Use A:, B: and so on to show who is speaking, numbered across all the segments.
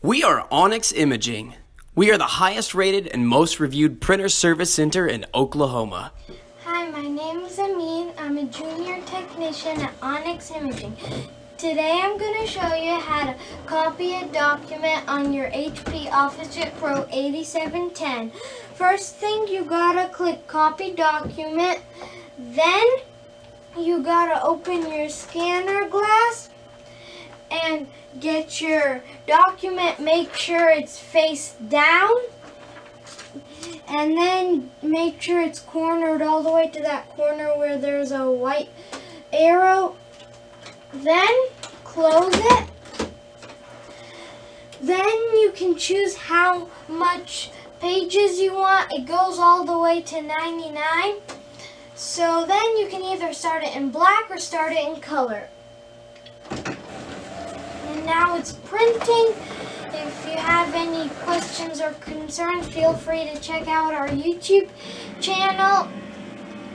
A: We are Onyx Imaging. We are the highest rated and most reviewed printer service center in Oklahoma.
B: Hi, my name is Amin. I'm a junior technician at Onyx Imaging. Today I'm going to show you how to copy a document on your HP Officejet Pro 8710. First thing, you gotta click copy document. Then you gotta open your scanner glass and get your document. Make sure it's face down, and then make sure it's cornered all the way to that corner where there's a white arrow. Then close it. Then you can choose how much pages you want. It goes all the way to 99. So then you can either start it in black or start it in color. And now it's printing. If you have any questions or concerns, feel free to check out our YouTube channel.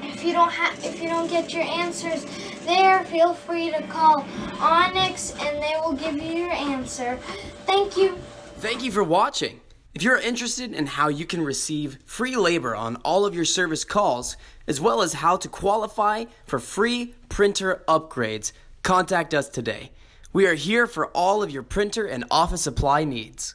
B: If you don't get your answers there, feel free to call Onyx and they will give you your answer. Thank you.
A: Thank you for watching. If you're interested in how you can receive free labor on all of your service calls, as well as how to qualify for free printer upgrades, contact us today. We are here for all of your printer and office supply needs.